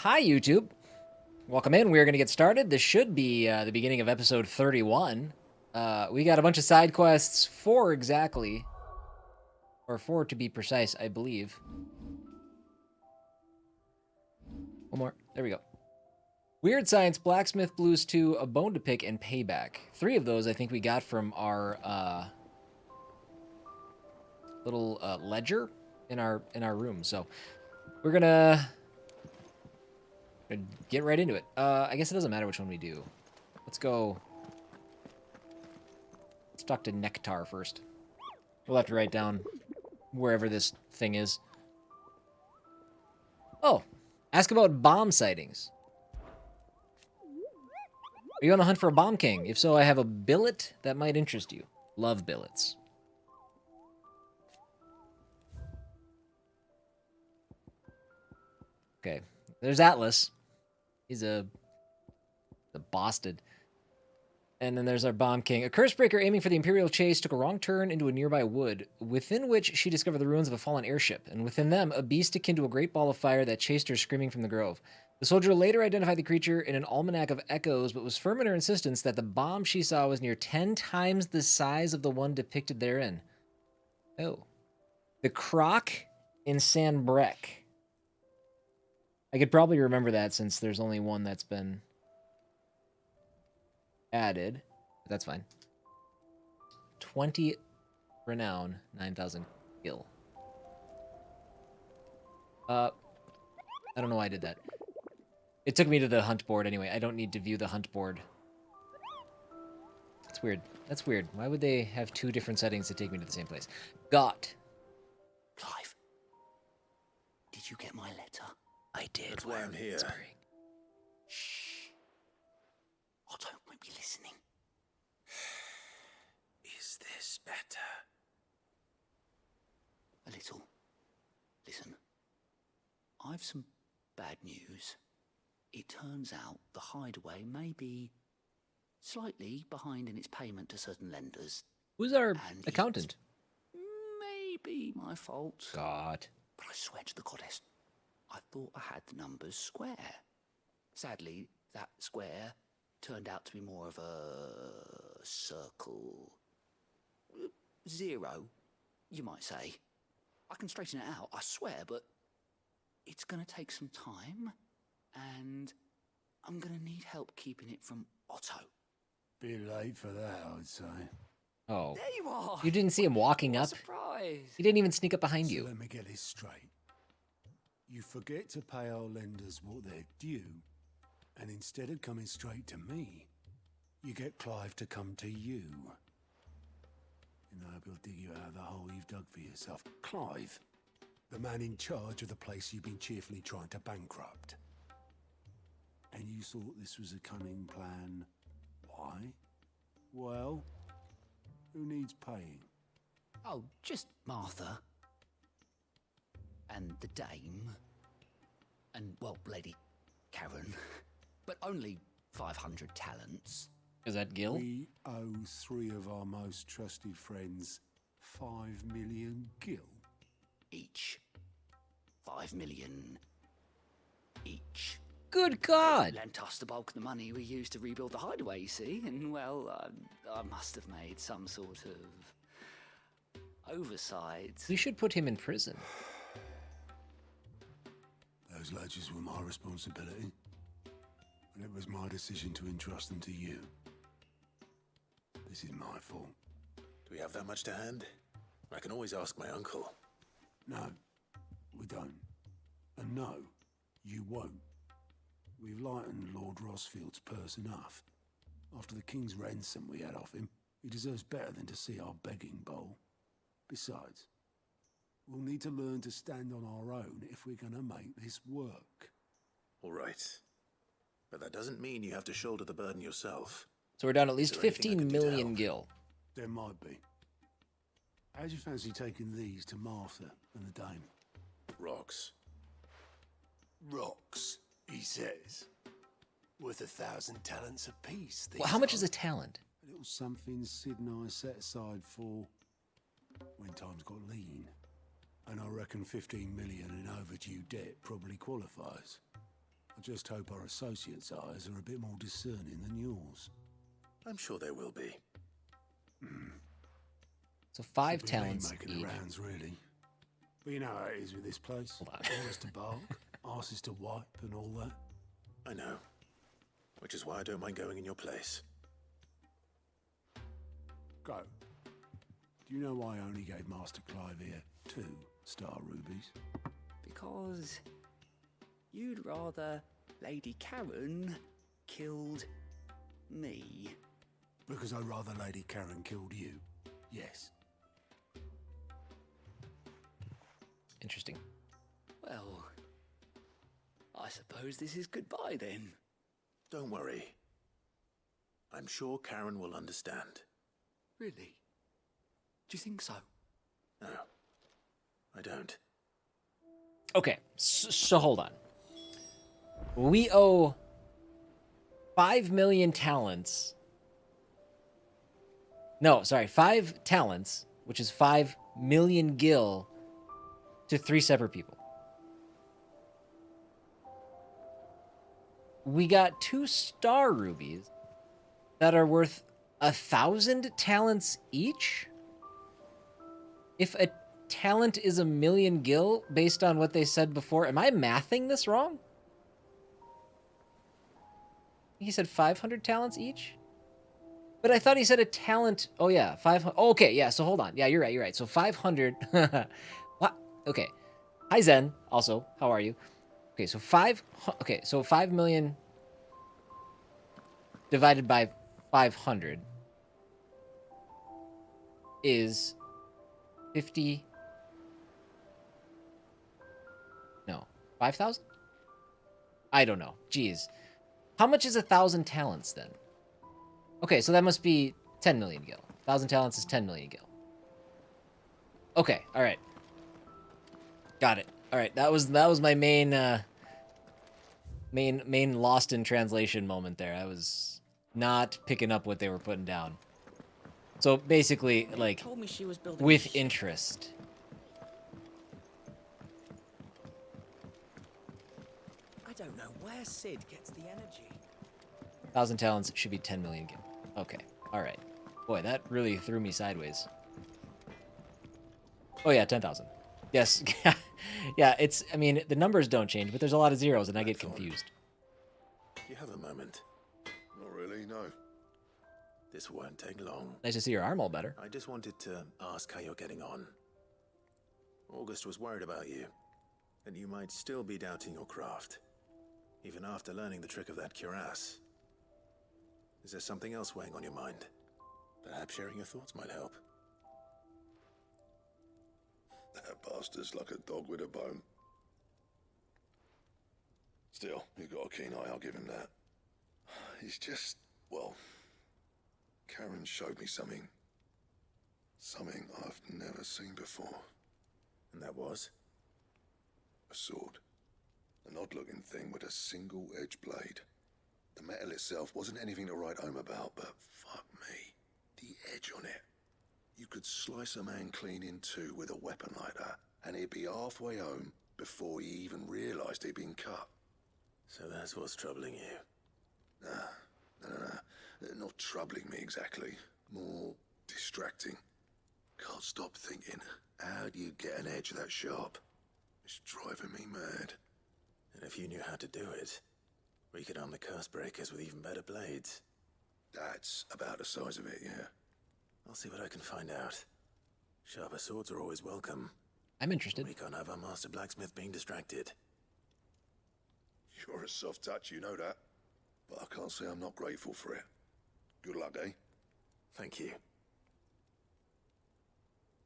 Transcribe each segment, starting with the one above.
Hi, YouTube. Welcome in. We're going to get started. This should be the beginning of episode 31. We got a bunch of side quests, 4 exactly, or 4 to be precise, I believe. One more. There we go. Weird Science, Blacksmith, Blues 2, A Bone to Pick, and Payback. 3 of those I think we got from our little ledger in our room. So we're gonna get right into it. I guess it doesn't matter which one we do. Let's go. Let's talk to Nectar first. We'll have to write down wherever this thing is. Oh, ask about bomb sightings. Are you on the hunt for a bomb king? If so, I have a billet that might interest you. Love billets. Okay, there's Atlas. He's a bastard. And then there's our bomb king. A curse breaker aiming for the Imperial chase took a wrong turn into a nearby wood, within which she discovered the ruins of a fallen airship, and within them, a beast akin to a great ball of fire that chased her screaming from the grove. The soldier later identified the creature in an almanac of echoes, but was firm in her insistence that the bomb she saw was near 10 times the size of the one depicted therein. Oh. The Croc in San Brec. I could probably remember that since there's only one that's been added, but that's fine. 20 renown, 9,000 skill. I don't know why I did that. It took me to the hunt board anyway. I don't need to view the hunt board. That's weird. That's weird. Why would they have 2 different settings to take me to the same place? Got. Clive, did you get my letter? I did. That's why I'm here. Whispering. Shh. Otto won't be listening. Is this better? A little. Listen, I've some bad news. It turns out the Hideaway may be slightly behind in its payment to certain lenders. Who's our And accountant? Maybe my fault. God. But I swear to the goddess, I thought I had the numbers square. Sadly, that square turned out to be more of a circle. 0, you might say. I can straighten it out, I swear, but it's going to take some time, and I'm going to need help keeping it from Otto. Bit late for that, I'd say. Oh. There you are! You didn't see him walking What a up? surprise! He didn't even sneak up behind So you. let me get this straight. You forget to pay our lenders what they're due, and instead of coming straight to me, you get Clive to come to you. And I hope he'll dig you out of the hole you've dug for yourself. Clive, the man in charge of the place you've been cheerfully trying to bankrupt. And you thought this was a cunning plan. Why? Well, who needs paying? Oh, just Martha. And the dame. And, well, Lady Karen. But only 500 talents. Is that Gil? We owe 3 of our most trusted friends 5 million gil. Each. 5 million each. Good God! They lent us the bulk of the money we used to rebuild the Hideaway, you see, and well, I must have made some sort of oversight. We should put him in prison. Those ledgers were my responsibility, and it was my decision to entrust them to you. This is my fault. Do we have that much to hand? I can always ask my uncle. No, we don't. And no, you won't. We've lightened Lord Rosfield's purse enough. After the king's ransom we had off him, he deserves better than to see our begging bowl. Besides, we'll need to learn to stand on our own if we're gonna make this work. All right. But that doesn't mean you have to shoulder the burden yourself. So we're down at least Is there anything I 15 can do to million help? gil. There might be. How'd you fancy taking these to Martha and the dame? Rocks. Rocks, he says. Worth 1,000 talents apiece. Well, how much is a talent? A little something Sid and I set aside for when times got lean. And I reckon 15 million in overdue debt probably qualifies. I just hope our associates' eyes are a bit more discerning than yours. I'm sure they will be. So 5 Should be me talents making each. the rounds, really. But you know how it is with this place. Hold on. Ears to bark, arses to wipe, and all that. I know. Which is why I don't mind going in your place. Go. Do you know why I only gave Master Clive here 2 star rubies? Because you'd rather Lady Karen killed me. Because I'd rather Lady Karen killed you. Yes. Interesting. Well, I suppose this is goodbye then. Don't worry. I'm sure Karen will understand. Really? Do you think so? No, I don't. Okay, so hold on. We owe 5 million talents. No, sorry, 5 talents, which is 5 million gil, to 3 separate people. We got 2 star rubies that are worth 1,000 talents each. If a talent is 1 million gil, based on what they said before, am I mathing this wrong? He said 500 talents each? But I thought he said a talent. Oh, yeah. 500. Oh, okay. Yeah. So hold on. Yeah, you're right. You're right. So 500. What? Okay. Hi, Zen. Also, how are you? Okay. So 5 million divided by 500 is 50. No. 5,000? I don't know. Jeez. How much is 1,000 talents then? Okay, so that must be 10 million gil. 1,000 talents is 10 million gil. Okay, all right. Got it. All right, that was my main lost in translation moment there. I was not picking up what they were putting down. So basically, like, Told me she was building a with ship. interest. I don't know where Sid gets the energy. 1,000 talents should be 10 million gil. Okay, all right. Boy, that really threw me sideways. Oh yeah, 10,000. Yes. Yeah, I mean, the numbers don't change, but there's a lot of zeros and I get confused. You have a moment. Not really, no. This won't take long. Nice to see your arm all better. I just wanted to ask how you're getting on. August was worried about you, and you might still be doubting your craft, even after learning the trick of that cuirass. Is there something else weighing on your mind? Perhaps sharing your thoughts might help. That bastard's like a dog with a bone. Still, he's got a keen eye, I'll give him that. He's just, well, Karen showed me something. Something I've never seen before. And that was? A sword. An odd-looking thing with a single-edged blade. The metal itself wasn't anything to write home about, but fuck me, the edge on it. You could slice a man clean in two with a weapon like that, and he'd be halfway home before he even realised he'd been cut. So that's what's troubling you. No. Not troubling me exactly. More distracting. Can't stop thinking, how do you get an edge that sharp? It's driving me mad. And if you knew how to do it, we could arm the curse breakers with even better blades. That's about the size of it, yeah. I'll see what I can find out. Sharper swords are always welcome. I'm interested. We can't have our master blacksmith being distracted. You're a soft touch, you know that. But I can't say I'm not grateful for it. Good luck, eh? Thank you.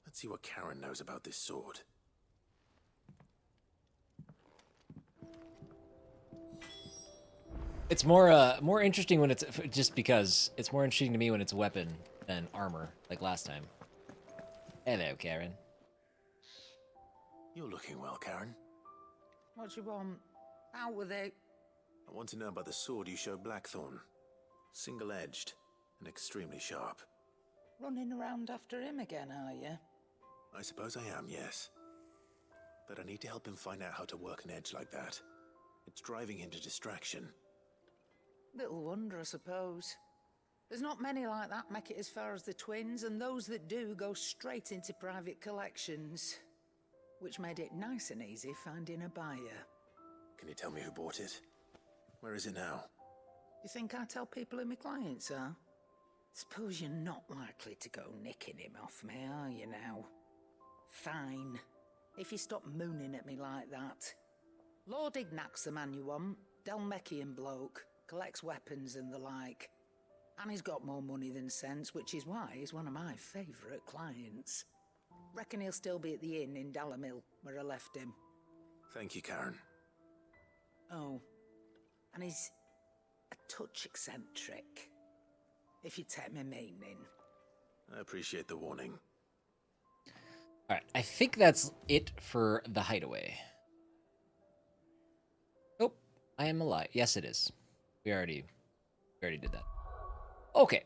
Let's see what Karen knows about this sword. It's more interesting when it's just because it's more interesting to me when it's a weapon than armor, like last time. Hello, Karen. You're looking well, Karen. What you want? Out with it. I want to know about the sword you showed Blackthorn. Single-edged and extremely sharp. Running around after him again, are you? I suppose I am, yes. But I need to help him find out how to work an edge like that. It's driving him to distraction. Little wonder, I suppose. There's not many like that make it as far as the twins, and those that do go straight into private collections. Which made it nice and easy finding a buyer. Can you tell me who bought it? Where is it now? You think I tell people who my clients are? Suppose you're not likely to go nicking him off me, are you now? Fine. If you stop mooning at me like that. Lord Ignac's the man you want. Delmechian bloke. Collects weapons and the like. And he's got more money than sense, which is why he's one of my favourite clients. Reckon he'll still be at the inn in Dalamil, where I left him. Thank you, Karen. Oh, and he's a touch eccentric, if you take my meaning. I appreciate the warning. All right, I think that's it for the Hideaway. Oh, I am alive. Yes, it is. We already did that. Okay.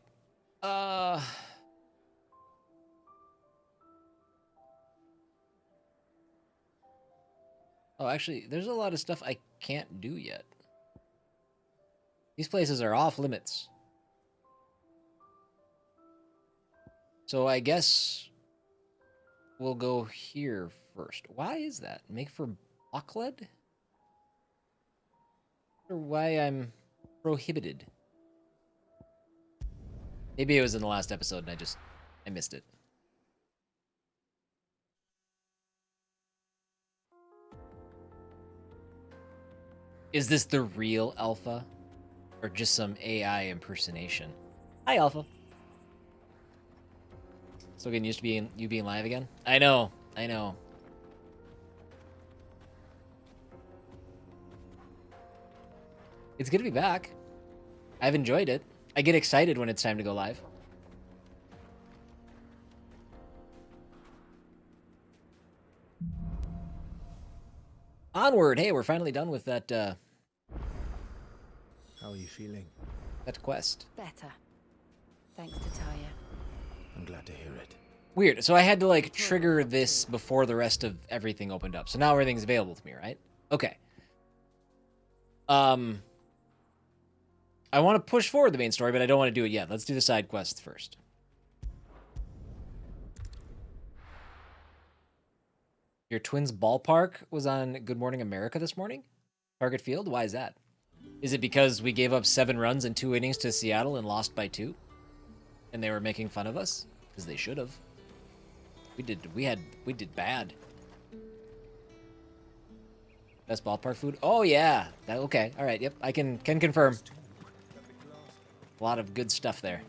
Oh, actually, there's a lot of stuff I can't do yet. These places are off limits. So I guess we'll go here first. Why is that? Make for Blocklead? Or why I'm prohibited? Maybe it was in the last episode and I missed it. Is this the real Alpha? Or just some AI impersonation? Hi, Alpha. Still getting used to you being live again? I know. It's good to be back. I've enjoyed it. I get excited when it's time to go live. Onward! Hey, we're finally done with that, How are you feeling? that quest. Better. Thanks to Talia. I'm glad to hear it. Weird. So I had to, like, trigger this before the rest of everything opened up. So now everything's available to me, right? Okay. I want to push forward the main story, but I don't want to do it yet. Let's do the side quests first. Your twins' ballpark was on Good Morning America this morning? Target Field? Why is that? Is it because we gave up 7 runs in 2 innings to Seattle and lost by 2? And they were making fun of us? Because they should have. We did bad. Best ballpark food? Oh yeah. Okay. All right. Yep. I can confirm. A lot of good stuff there.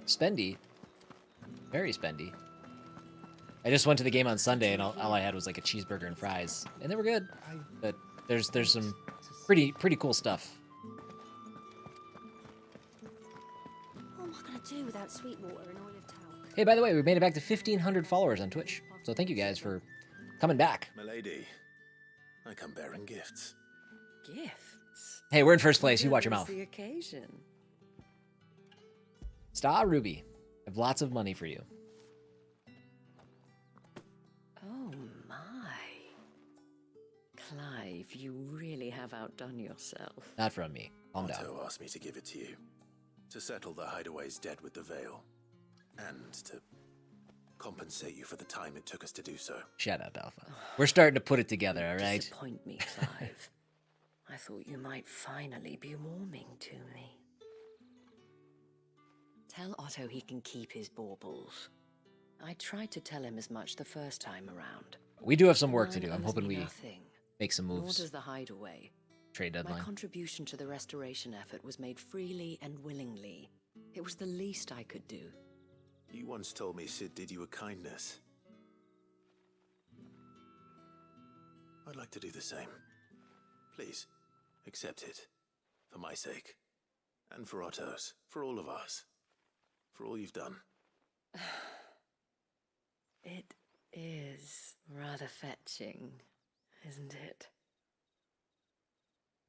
Spendy. Very spendy. I just went to the game on Sunday and all I had was like a cheeseburger and fries, and they were good. But there's some pretty cool stuff. What am I gonna do without Sweetwater and Olive Talc? Hey, by the way, we made it back to 1,500 followers on Twitch, so thank you guys for coming back. Milady, I come bearing gifts. Gifts? Hey, we're in first place. You watch your Whatever's mouth. the occasion. Star Ruby, I have lots of money for you. Oh my. Clive, you really have outdone yourself. Not from me. Calm down. Otto asked me to give it to you. To settle the Hideaway's debt with the Veil. And to compensate you for the time it took us to do so. Shut up, Alpha. We're starting to put it together, all right? Disappoint me, Clive. I thought you might finally be warming to me. Tell Otto he can keep his baubles. I tried to tell him as much the first time around. We do have some work to Mine do. I'm owes hoping me we nothing, make some nor moves. does the Hideaway. Trade My deadline. contribution to the restoration effort was made freely and willingly. It was the least I could do. You once told me Sid did you a kindness. I'd like to do the same. Please, accept it. For my sake. And for Otto's. For all of us. For all you've done. It is rather fetching, isn't it?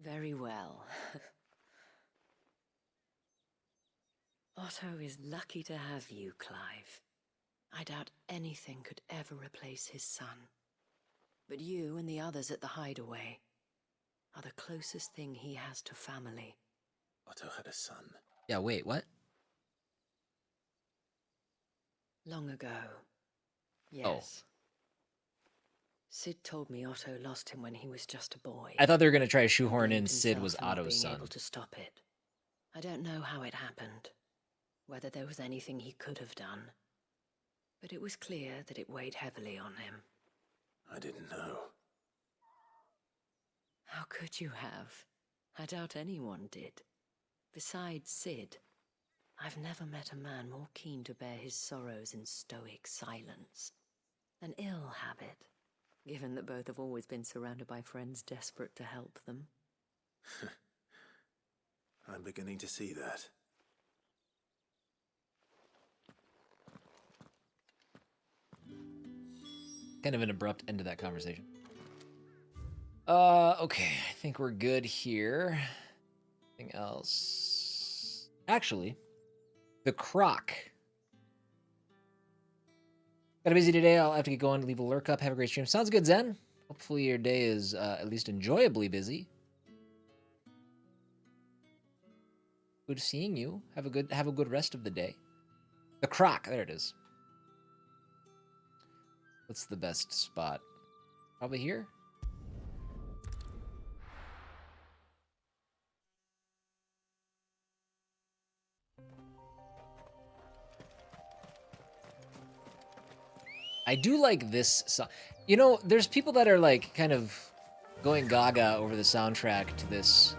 Very well. Otto is lucky to have you, Clive. I doubt anything could ever replace his son. But you and the others at the Hideaway are the closest thing he has to family. Otto had a son. Yeah, wait, what? Long ago. Yes. Sid told me Otto lost him when he was just a boy. I thought they were going to try to shoehorn Blamed in Sid himself was for not Otto's being son. able to stop it. I don't know how it happened, whether there was anything he could have done. But it was clear that it weighed heavily on him. I didn't know. How could you have? I doubt anyone did. Besides Sid, I've never met a man more keen to bear his sorrows in stoic silence. An ill habit, given that both have always been surrounded by friends desperate to help them. I'm beginning to see that. Kind of an abrupt end to that conversation. Okay, I think we're good here. Anything else? Actually, the croc. Got a busy day. I'll have to get going. Leave a lurk up. Have a great stream. Sounds good, Zen. Hopefully your day is at least enjoyably busy. Good seeing you. Have a good rest of the day. The croc. There it is. What's the best spot? Probably here? I do like this song. You know, there's people that are like kind of going gaga over the soundtrack to this.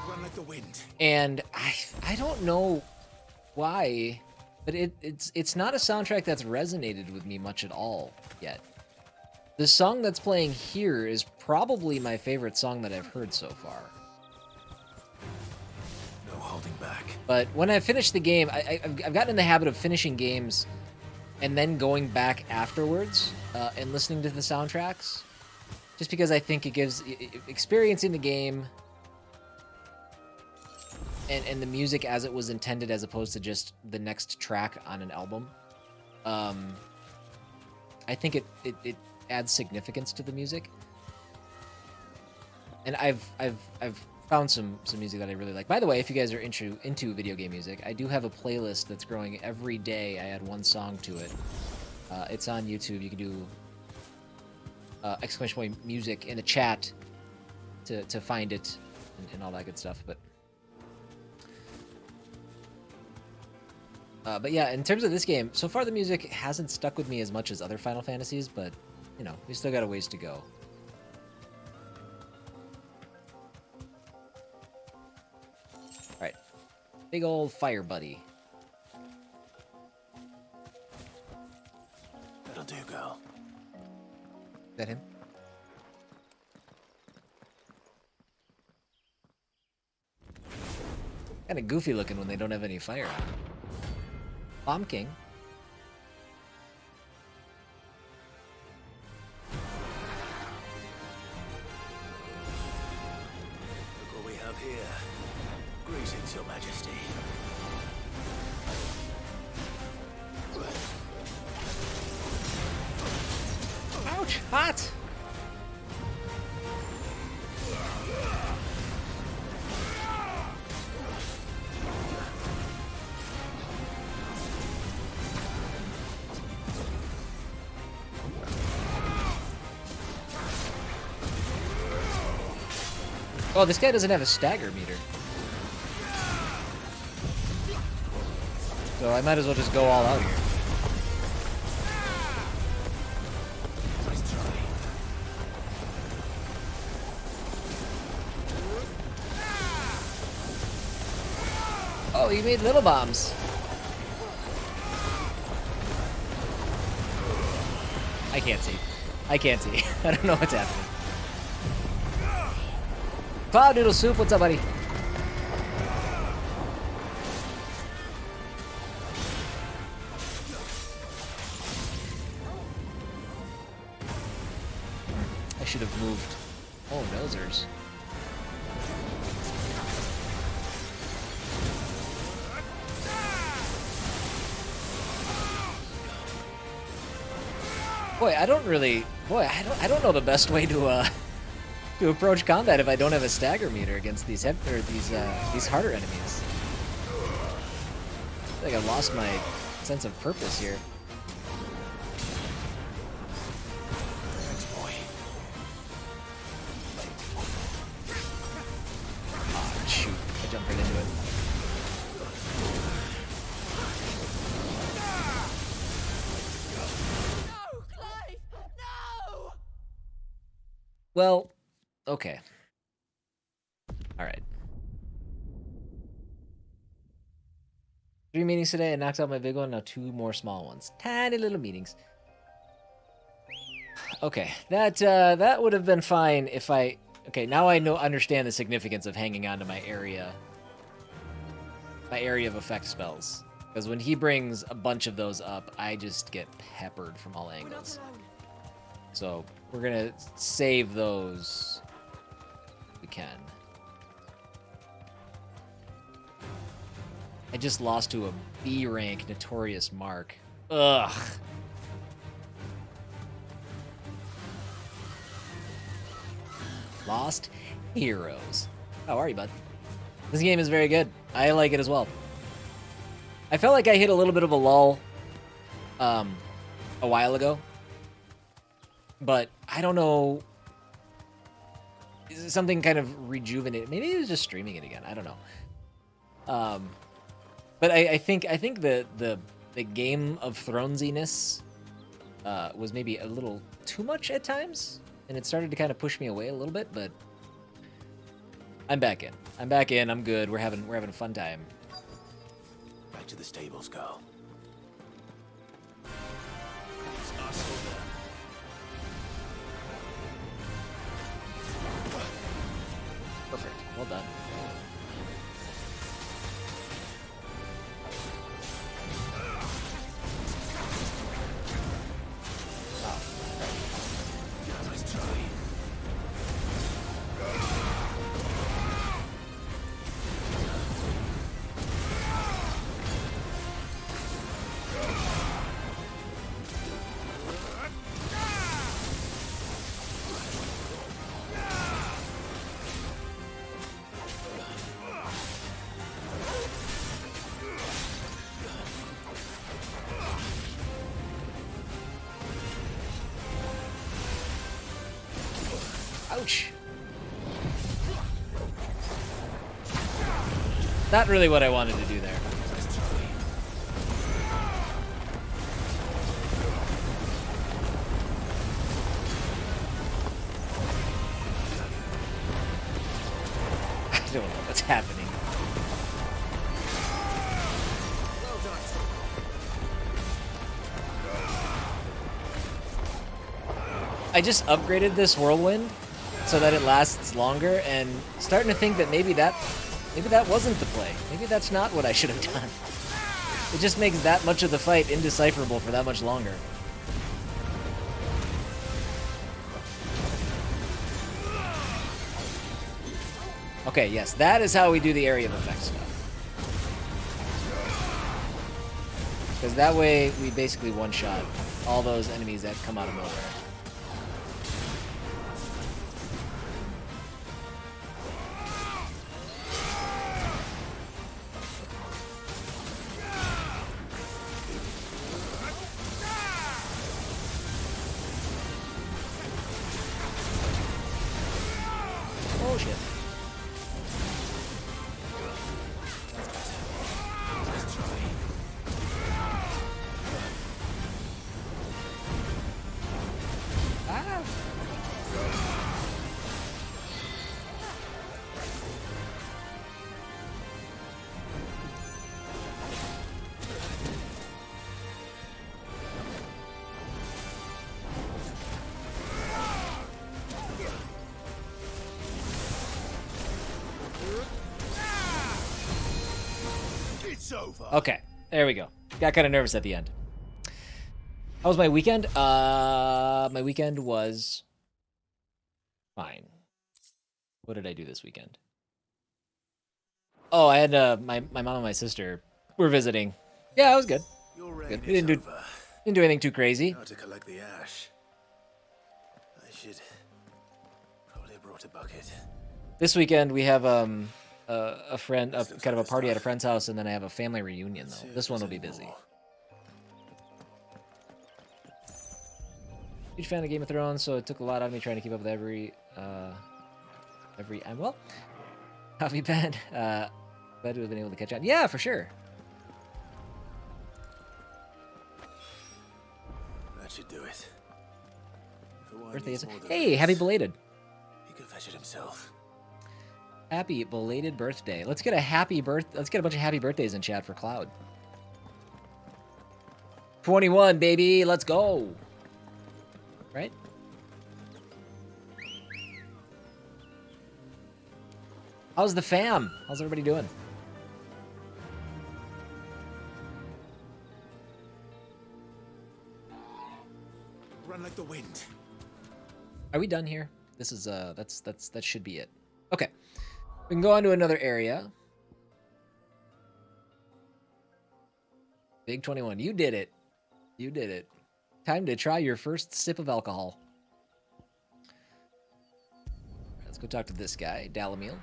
Run like the wind. And I don't know why, but it's not a soundtrack that's resonated with me much at all yet. The song that's playing here is probably my favorite song that I've heard so far. No holding back. But when I finish the game, I've gotten in the habit of finishing games and then going back afterwards and listening to the soundtracks, just because I think it gives experiencing the game and the music as it was intended, as opposed to just the next track on an album. I think it adds significance to the music, and I've found some music that I really like. By the way, if you guys are into video game music, I do have a playlist that's growing every day. I add one song to it. It's on YouTube. You can do ! Music in the chat to find it and all that good stuff. But yeah, in terms of this game, so far the music hasn't stuck with me as much as other Final Fantasies, but you know, we still got a ways to go. Alright. Big old fire buddy. That'll do, girl. Is that him? Kinda goofy looking when they don't have any fire on. Bomb King. Look what we have here. Greetings, Your Majesty. Ouch! Hot! Oh, this guy doesn't have a stagger meter. So I might as well just go all out here. Oh, he made little bombs. I can't see. I can't see. I don't know what's happening. Cloud Noodle Soup, what's up, buddy? I should have moved. Oh, nosers. Boy, I don't really Boy, I don't know the best way to approach combat if I don't have a stagger meter against these these harder enemies. I think I've lost my sense of purpose here. Thanks, boy. Oh, shoot. I jumped right into it. No, Clive! No! Well, okay. All right. 3 meetings today. I knocked out my big one. Now 2 more small ones. Tiny little meetings. Okay, that would have been fine if I. Okay, now I understand the significance of hanging on to my area of effect spells. Because when he brings a bunch of those up, I just get peppered from all angles. So we're gonna save those if we can. I just lost to a B rank Notorious Mark. Ugh. Lost Heroes. How are you, bud? This game is very good. I like it as well. I felt like I hit a little bit of a lull a while ago. But I don't know. Is it something kind of rejuvenated? Maybe it was just streaming it again. I don't know. But I think the Game of Thronesiness was maybe a little too much at times, and it started to kind of push me away a little bit. But I'm back in. I'm good. We're having a fun time. Back to the stables, girl. Perfect. Well done. Ouch. Not really what I wanted to do there. I don't know what's happening. I just upgraded this whirlwind so that it lasts longer, and starting to think that maybe that wasn't the play. Maybe that's not what I should have done. It just makes that much of the fight indecipherable for that much longer. Okay, yes, that is how we do the area of effect stuff. Because that way we basically one-shot all those enemies that come out of nowhere. Oh shit. Ah. It's over. Okay, there we go. Got kind of nervous at the end. How was my weekend? My weekend was fine. What did I do this weekend? Oh, I had my mom and my sister were visiting. Yeah, it was good. Your Good. reign We is didn't over. do anything too crazy. Now to collect the ash. should probably have brought a bucket. This weekend we have a friend, kind of a party at a friend's house, and then I have a family reunion though. This one will be busy. Huge fan of Game of Thrones, so it took a lot out of me trying to keep up with every well, Coffee Pen. Glad to have been able to catch on. Yeah, for sure. That should do it. Birthday is. Hey, happy belated. He could fetch it himself. Happy belated birthday. Let's get a Let's get a bunch of happy birthdays in chat for Cloud. 21, baby. Let's go. Right? How's the fam? How's everybody doing? Run like the wind. Are we done here? This is that should be it. Okay. We can go on to another area. Big 21. You did it. You did it. Time to try your first sip of alcohol. Let's go talk to this guy, Dalamil.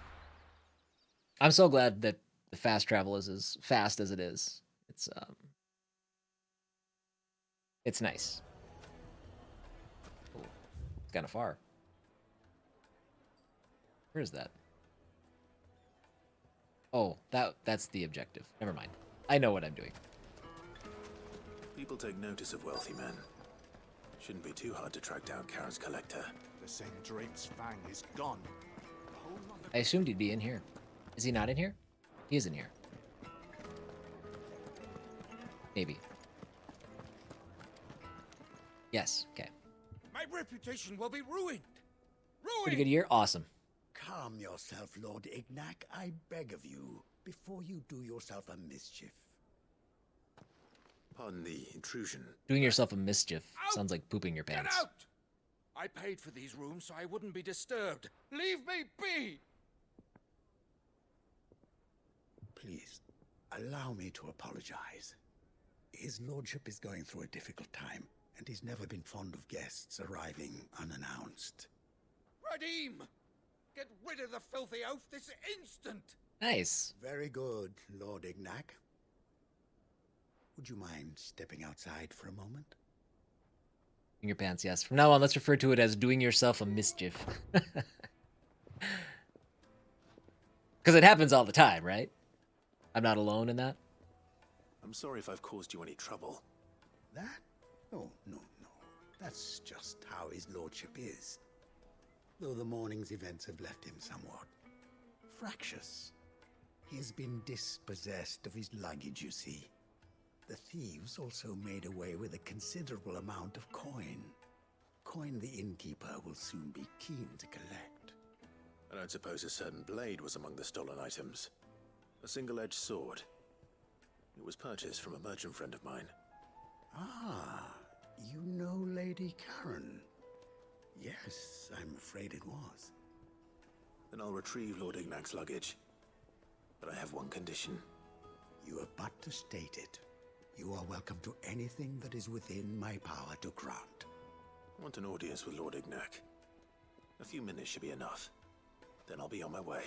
I'm so glad that the fast travel is as fast as it is. It's nice. Ooh, it's kind of far. Where is that? Oh, that's the objective. Never mind. I know what I'm doing. People take notice of wealthy men. Shouldn't be too hard to track down Karen's collector. The same Drake's fang is gone. I assumed he'd be in here. Is he not in here? He is in here. Maybe. Yes, okay. My reputation will be ruined. Ruined. Pretty good year? Awesome. Calm yourself, Lord Ignac, I beg of you, before you do yourself a mischief. Pardon the intrusion. Doing yourself a mischief Out! sounds like pooping your pants. Get out! I paid for these rooms so I wouldn't be disturbed. Leave me be! Please, allow me to apologize. His lordship is going through a difficult time, and he's never been fond of guests arriving unannounced. Radim! Get rid of the filthy oaf this instant! Nice. Very good, Lord Ignac. Would you mind stepping outside for a moment? In your pants, yes. From now on, let's refer to it as doing yourself a mischief. Because it happens all the time, right? I'm not alone in that. I'm sorry if I've caused you any trouble. That? Oh, no. That's just how his lordship is. Though the morning's events have left him somewhat fractious. He's been dispossessed of his luggage, you see. The thieves also made away with a considerable amount of coin. Coin the innkeeper will soon be keen to collect. I don't suppose a certain blade was among the stolen items. A single-edged sword. It was purchased from a merchant friend of mine. Ah, you know Lady Karen. Yes, I'm afraid it was. Then I'll retrieve Lord Ignac's luggage. But I have one condition. You have but to state it. You are welcome to anything that is within my power to grant. I want an audience with Lord Ignac. A few minutes should be enough. Then I'll be on my way.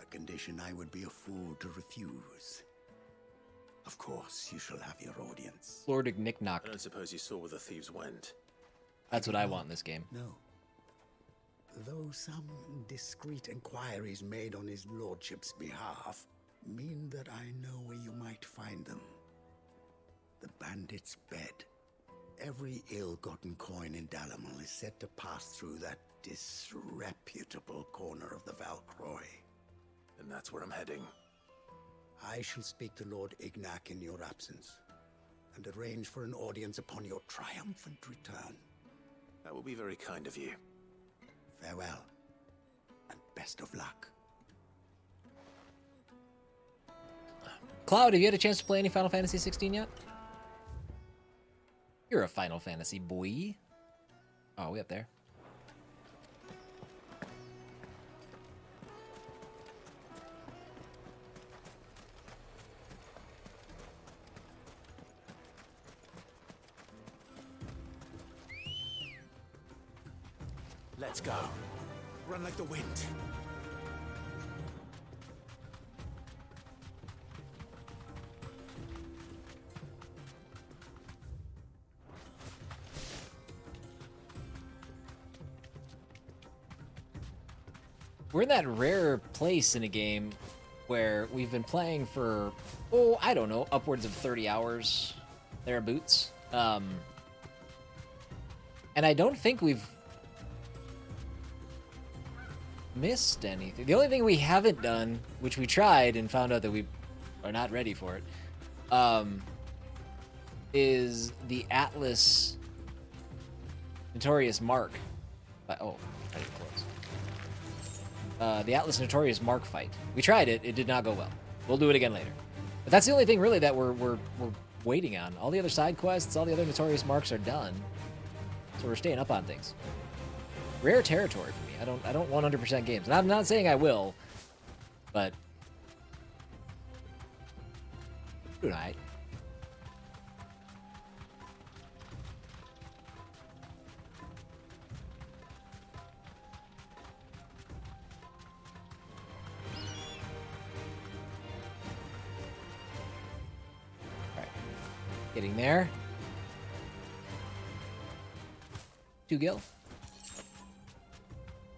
A condition I would be a fool to refuse. Of course, you shall have your audience. Lord Ignicknock. I don't suppose you saw where the thieves went. That's what I want in this game. No. Though some discreet inquiries made on his lordship's behalf mean that I know where you might find them. The bandit's bed. Every ill-gotten coin in Dalamil is said to pass through that disreputable corner of the Valcroy. And that's where I'm heading. I shall speak to Lord Ignac in your absence, and arrange for an audience upon your triumphant return. That will be very kind of you. Farewell, and best of luck. Cloud, have you had a chance to play any Final Fantasy XVI yet? You're a Final Fantasy boy. Oh, we up there. Let's go. Run like the wind. We're in that rare place in a game where we've been playing for, oh, I don't know, upwards of 30 hours thereabouts. And I don't think we've missed anything. The only thing we haven't done, which we tried and found out that we are not ready for it, is the Atlas Notorious Mark. Oh, I didn't close. The Atlas Notorious Mark fight. We tried it. It did not go well. We'll do it again later. But that's the only thing really that we're waiting on. All the other side quests, all the other Notorious Marks are done. So we're staying up on things. Rare territory for me. I don't 100% games. And I'm not saying I will, but doing all right. Getting there. 2 gil.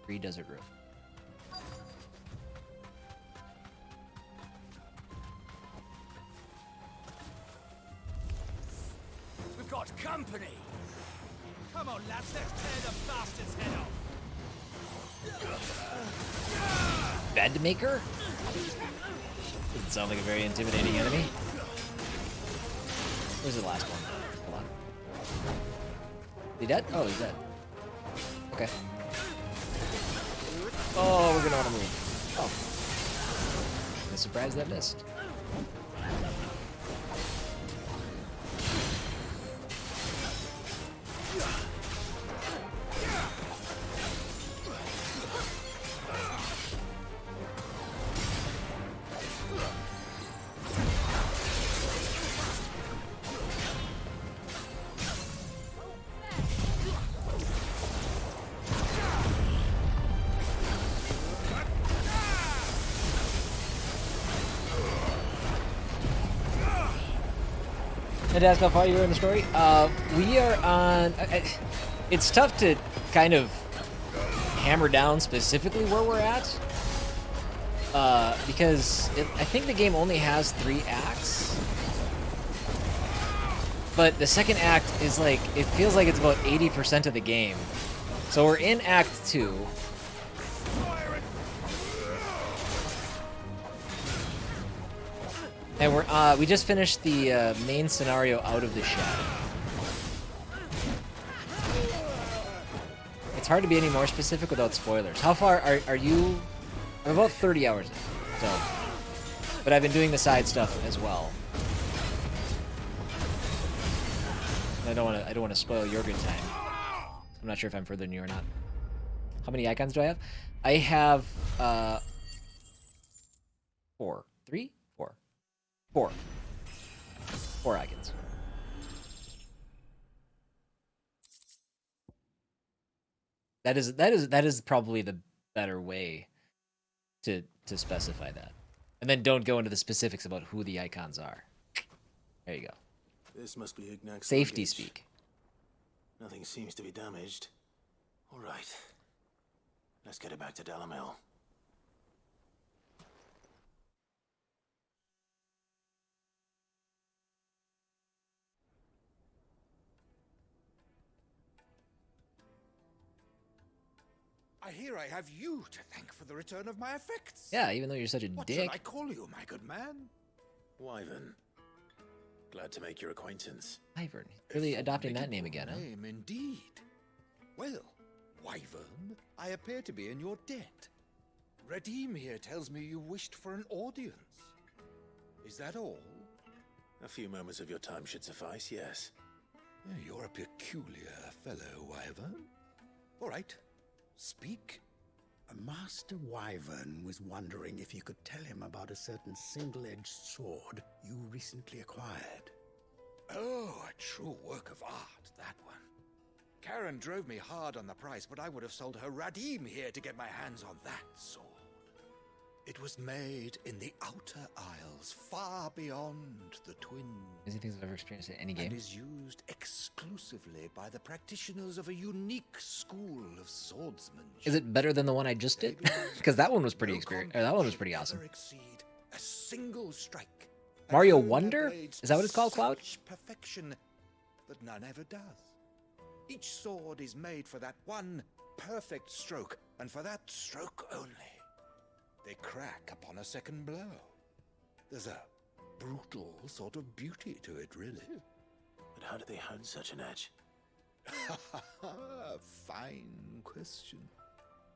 3 desert room. We've got company. Come on, lads, let's tear the bastard's head off. Bed maker? Doesn't sound like a very intimidating enemy. Where's the last one? Hold on. Is he dead? Oh, he's dead. Okay. Oh, we're gonna want to move. Oh. I'm surprised that missed. And ask how far you were in the story. We are on. It's tough to kind of hammer down specifically where we're at, because I think the game only has 3 acts. But the second act is like, it feels like it's about 80% of the game. So we're in Act 2. And we just finished the main scenario Out of the Shadow. It's hard to be any more specific without spoilers. How far are you? I'm about 30 hours in, so. But I've been doing the side stuff as well. I don't want to spoil your good time. I'm not sure if I'm further than you or not. How many icons do I have? I have 4. 3? 4. 4. 4 icons. That is probably the better way to specify that. And then don't go into the specifics about who the icons are. There you go. This must be Ignac's Safety luggage. speak. Nothing seems to be damaged. All right. Let's get it back to Delamel. I hear I have you to thank for the return of my effects. Yeah, even though you're such a What dick. should I call you, my good man? Wyvern. Glad to make your acquaintance. Wyvern. Really adopting that name again, huh? Name indeed. Well, Wyvern, I appear to be in your debt. Redeem here tells me you wished for an audience. Is that all? A few moments of your time should suffice, yes. You're a peculiar fellow, Wyvern. All right. Speak. Master Wyvern was wondering if you could tell him about a certain single-edged sword you recently acquired. Oh, a true work of art, that one. Karen drove me hard on the price, but I would have sold her Radim here to get my hands on that sword. It was made in the Outer Isles, far beyond the Twin. Crazy things I've ever experienced in any game. And is used exclusively by the practitioners of a unique school of swordsmanship. Is it better than the one I just did? Because that one was pretty that one was pretty awesome. A single strike. Mario Wonder? Is that what it's called, Cloud? Perfection that none ever does. Each sword is made for that one perfect stroke, and for that stroke only. They crack upon a second blow. There's a brutal sort of beauty to it, really. But how do they hone such an edge? Fine question.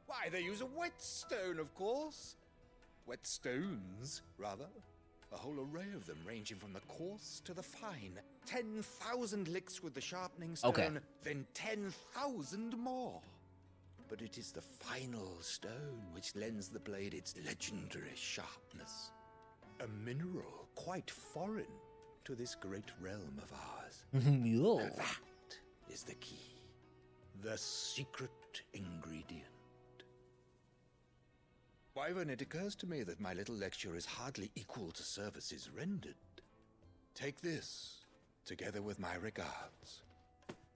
Why, they use a whetstone, of course. Whetstones, rather. A whole array of them, ranging from the coarse to the fine. 10,000 licks with the sharpening stone, then 10,000 more. But it is the final stone which lends the blade its legendary sharpness. A mineral quite foreign to this great realm of ours. That is the key. The secret ingredient. Wyvern, it occurs to me that my little lecture is hardly equal to services rendered. Take this, together with my regards.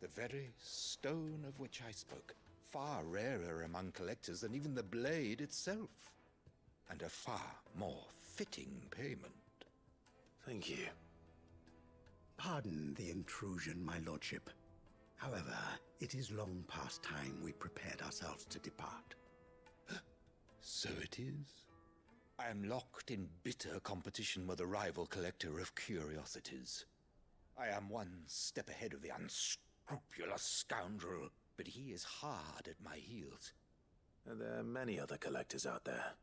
The very stone of which I spoke, far rarer among collectors than even the blade itself, and a far more fitting payment. Thank you. Pardon the intrusion, my lordship. However, it is long past time we prepared ourselves to depart. So it is. I am locked in bitter competition with a rival collector of curiosities. I am one step ahead of the unscrupulous scoundrel, but he is hard at my heels. Are there many other collectors out there?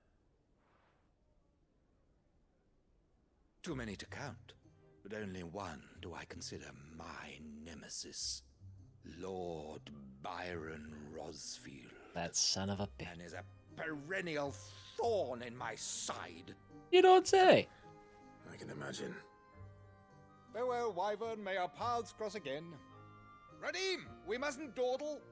Too many to count, but only one do I consider my nemesis. Lord Byron Rosfield. That son of a bitch. And is a perennial thorn in my side. You don't say. I can imagine. Farewell, Wyvern. May our paths cross again. Radim, we mustn't dawdle.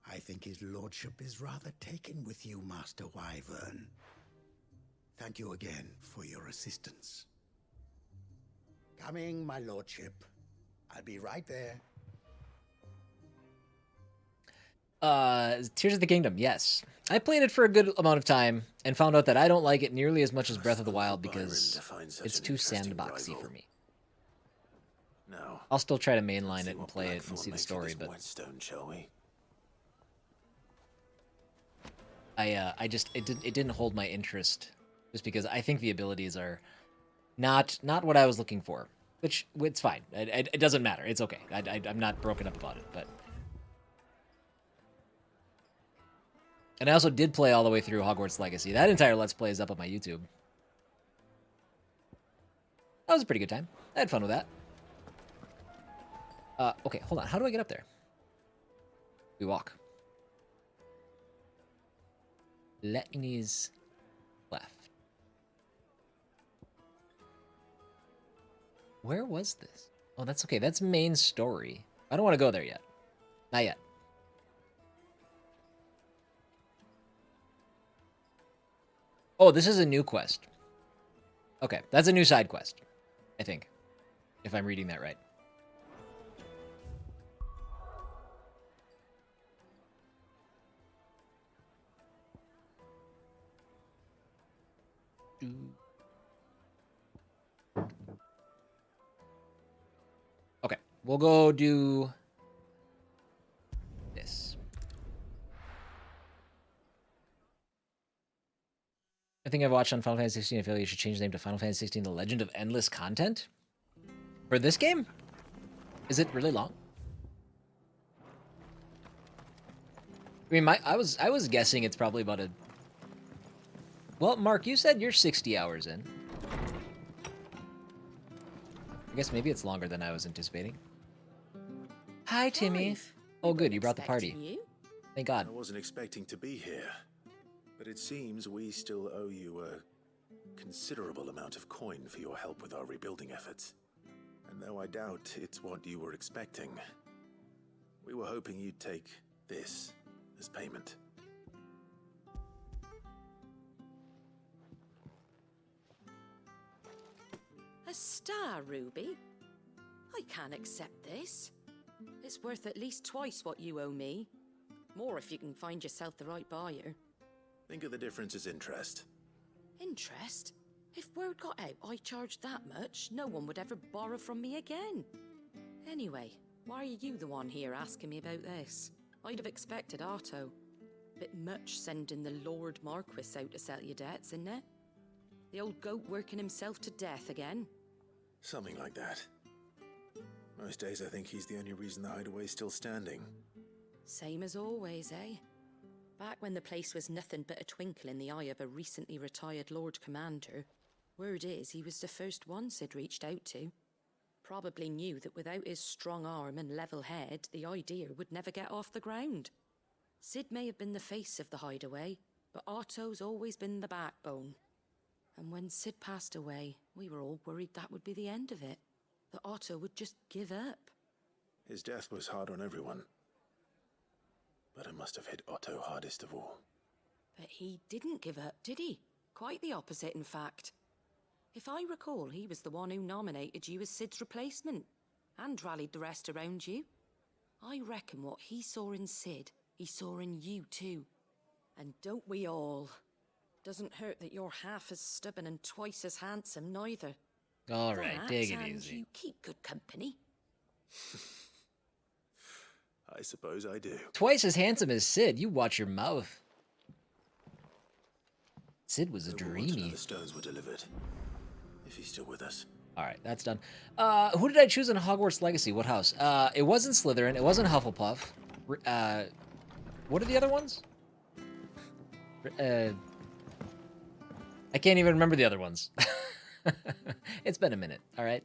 I think his lordship is rather taken with you, Master Wyvern. Thank you again for your assistance. Coming, my lordship. I'll be right there. Tears of the Kingdom, yes. I played it for a good amount of time and found out that I don't like it nearly as much as Breath of the Wild because it's too sandboxy for me. No. I'll still try to mainline it and play it and see the story, but Whetstone, shall we? it didn't hold my interest just because I think the abilities are not what I was looking for, which it's fine. It doesn't matter. It's okay. I'm not broken up about it, but. And I also did play all the way through Hogwarts Legacy. That entire Let's Play is up on my YouTube. That was a pretty good time. I had fun with that. Okay, hold on. How do I get up there? We walk. Letney's left. Where was this? Oh, that's okay. That's main story. I don't want to go there yet. Not yet. Oh, this is a new quest. Okay, that's a new side quest, I think, if I'm reading that right. Okay, we'll go do this. I think I've watched on Final Fantasy XVI. I feel like you should change the name to Final Fantasy XVI: The Legend of Endless Content. For this game? Is it really long? I mean, I was guessing it's probably about a. Well, Mark, you said you're 60 hours in. I guess maybe it's longer than I was anticipating. Hi, Timmy. Oh, good, you brought the party. You? Thank God. I wasn't expecting to be here, but it seems we still owe you a considerable amount of coin for your help with our rebuilding efforts. And though I doubt it's what you were expecting, we were hoping you'd take this as payment. A star ruby? I can't accept this. It's worth at least twice what you owe me. More if you can find yourself the right buyer. Think of the difference as interest. Interest? If word got out I charged that much, no one would ever borrow from me again. Anyway, why are you the one here asking me about this? I'd have expected Otto. Bit much sending the Lord Marquis out to settle your debts, isn't it? The old goat working himself to death again? Something like that. Most days I think he's the only reason the Hideaway's still standing. Same as always, eh? Back when the place was nothing but a twinkle in the eye of a recently retired Lord Commander, word is he was the first one Sid reached out to. Probably knew that without his strong arm and level head, the idea would never get off the ground. Sid may have been the face of the Hideaway, but Otto's always been the backbone. And when Sid passed away, we were all worried that would be the end of it. That Otto would just give up. His death was hard on everyone. But it must have hit Otto hardest of all. But he didn't give up, did he? Quite the opposite, in fact. If I recall, he was the one who nominated you as Sid's replacement, and rallied the rest around you. I reckon what he saw in Sid, he saw in you too. And don't we all? Doesn't hurt that you're half as stubborn and twice as handsome, neither. All right, take it And easy. you keep good company. I suppose I do. Twice as handsome as Sid. You watch your mouth. Sid was a Who will want to know dreamy. the stones were delivered, if he's still with us. All right, that's done. Who did I choose in Hogwarts Legacy? What house? It wasn't Slytherin. It wasn't Hufflepuff. What are the other ones? I can't even remember the other ones. It's been a minute. All right.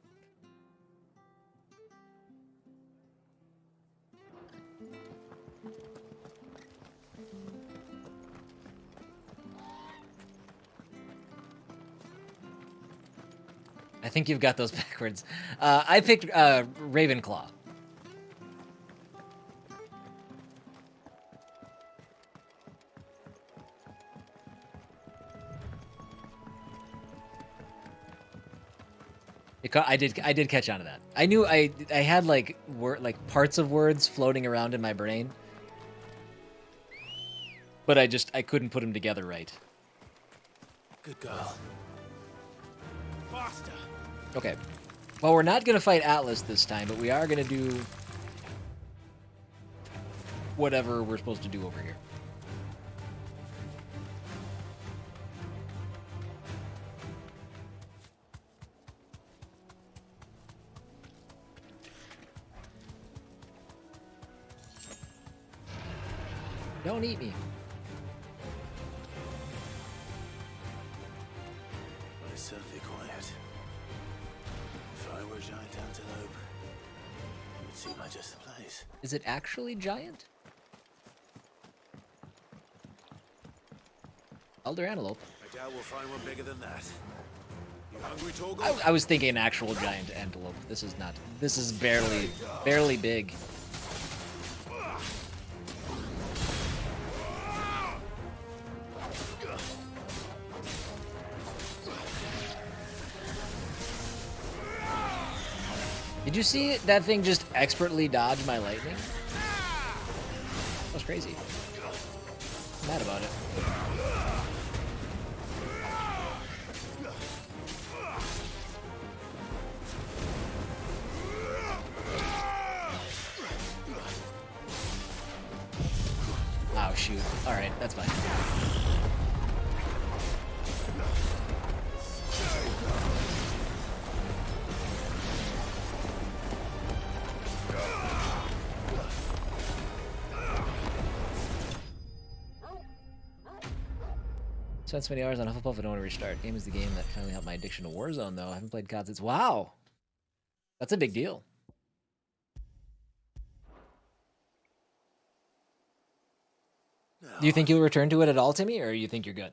I think you've got those backwards. I picked Ravenclaw. I did catch on to that. I knew I had like parts of words floating around in my brain, but I couldn't put them together right. Good girl. Faster! Okay. Well, we're not gonna fight Atlas this time, but we are gonna do whatever we're supposed to do over here. Don't eat me. But it's certainly quiet. If I were a giant antelope, it would seem like just the place. Is it actually giant? Elder antelope. I doubt we'll find one bigger than that. You hungry, Torgal? I was thinking actual giant antelope. This is not. This is barely big. Did you see that thing just expertly dodge my lightning? That was crazy. I'm mad about it. Oh, shoot. Alright, that's fine. Spent so many hours on Hufflepuff, I don't want to restart. Game is the game that finally helped my addiction to Warzone, though. I haven't played COD since. Wow! That's a big deal. Do you think you'll return to it at all, Timmy, or you think you're good?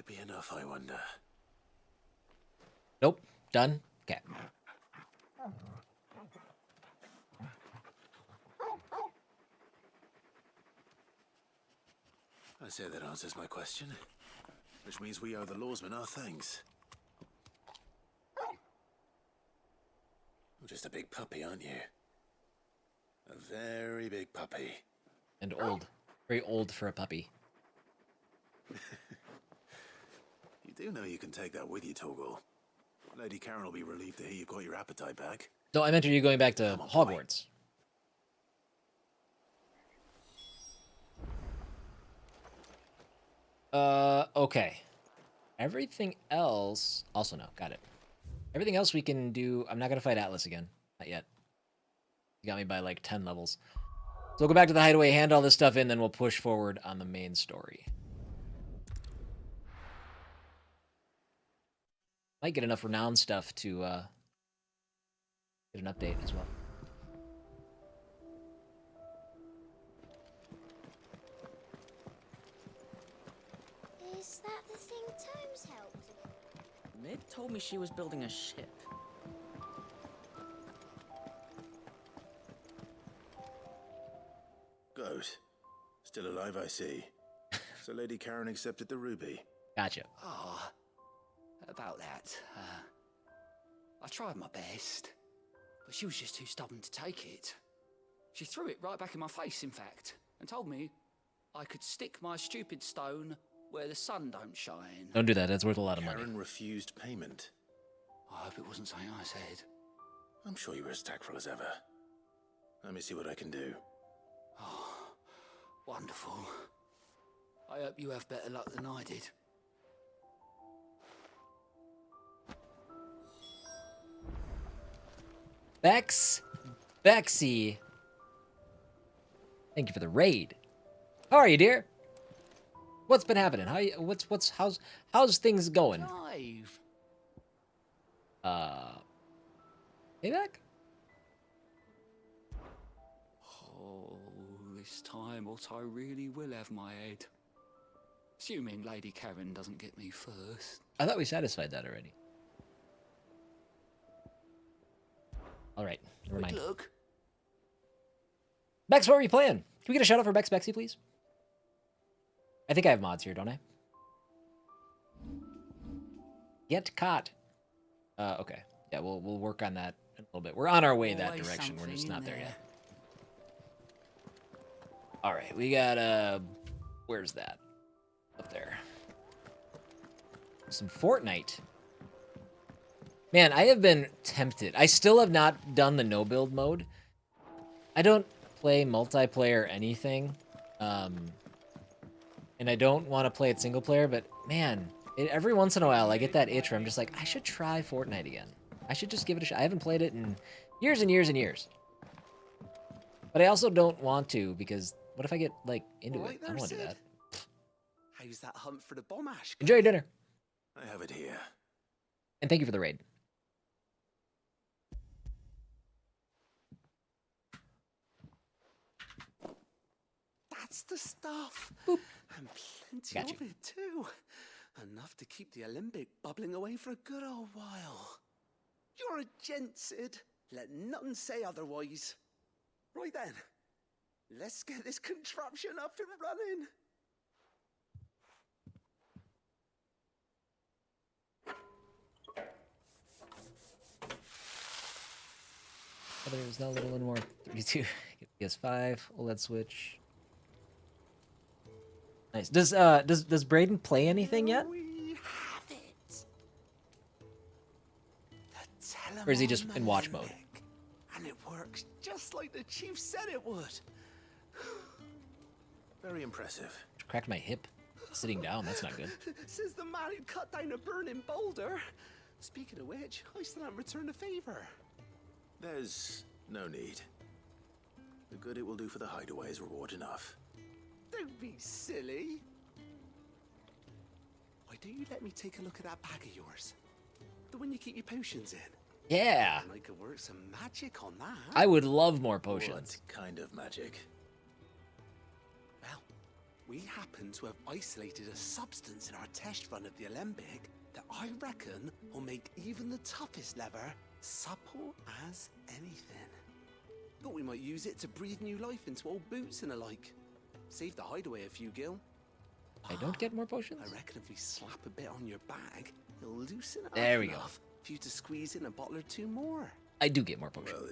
it be enough, I wonder? Nope. Done. Okay. I say that answers my question. Which means we owe the lawsman our thanks. You're just a big puppy, aren't you? A very big puppy. And old. Very old for a puppy. You do know you can take that with you, Torgal. Lady Karen will be relieved to hear you've got your appetite back. No, I meant are you going back to Come on, Hogwarts? Okay. Everything else... Also, no. Got it. Everything else we can do... I'm not going to fight Atlas again. Not yet. You got me by like 10 levels. So we'll go back to the Hideaway, hand all this stuff in, then we'll push forward on the main story. Might get enough renown stuff to get an update as well. Is that the thing Tomes helped? Mid told me she was building a ship. Goat. Still alive, I see. So Lady Karen accepted the ruby. Gotcha. Oh, about that. I tried my best, but she was just too stubborn to take it. She threw it right back in my face, in fact, and told me I could stick my stupid stone where the sun don't shine. Don't do that. That's worth a lot of money. Karen refused payment. I hope it wasn't something I said. I'm sure you were as tactful as ever. Let me see what I can do. Oh, wonderful. I hope you have better luck than I did. Bexy. Thank you for the raid. How are you, dear? What's been happening? How's things going? Live. Payback? Oh, this time Otto really will have my head. Assuming Lady Karen doesn't get me first. I thought we satisfied that already. All right, never mind. Look. Bex, what were you playing? Can we get a shout out for Bex Bexy, please? I think I have mods here, don't I? Get caught. Okay. Yeah, we'll work on that in a little bit. We're on our way that direction. We're just not there yet. All right, we got where's that? Up there. Some Fortnite. Man, I have been tempted. I still have not done the no build mode. I don't play multiplayer or anything. And I don't want to play it single player, but man, every once in a while I get that itch where I'm just like, I should try Fortnite again. I should just give it a shot. I haven't played it in years and years and years. But I also don't want to, because what if I get like into it? I don't want to do that. How's that hunt for the bomb ash? Enjoy your dinner. I have it here. And thank you for the raid. That's the stuff. Boop. And plenty of it too. Enough to keep the Olympic bubbling away for a good old while. You're a gent, Sid. Let none say otherwise. Right then, let's get this contraption up and running. There is now a little more 32. PS5, OLED Switch. Nice. Does Braden play anything yet? We have it. Or is he just in watch mode? And it works just like the chief said it would. Very impressive. Cracked my hip. Sitting down, that's not good. Says the man who cut down a burning boulder. Speaking of which, I still haven't returned the favor. There's no need. The good it will do for the Hideaway is reward enough. Don't be silly. Why don't you let me take a look at that bag of yours? The one you keep your potions in. Yeah. And I could work some magic on that. I would love more potions. What kind of magic? Well, We happen to have isolated a substance in our test run at the Alembic that I reckon will make even the toughest leather supple as anything. Thought we might use it to breathe new life into old boots and the like. Save the Hideaway a few gil. I don't get more potions? I reckon if we slap a bit on your bag, it'll loosen it There up we go. enough for you to squeeze in a bottle or two more. I do get more potions. Well,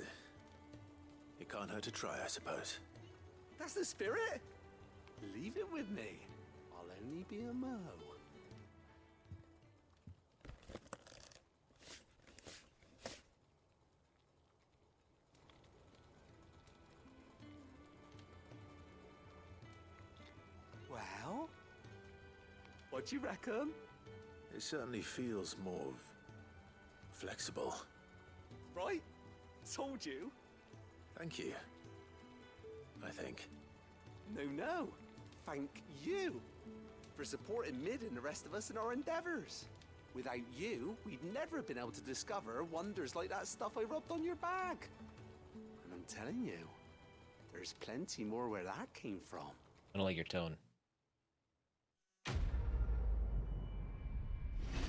it can't hurt to try, I suppose. That's the spirit. Leave it with me. I'll only be a mo. Well, what do you reckon? It certainly feels more flexible. Right? Told you. Thank you. I think. No. Thank you for supporting Mid and the rest of us in our endeavors. Without you, we'd never have been able to discover wonders like that stuff I rubbed on your bag. And I'm telling you, there's plenty more where that came from. I don't like your tone.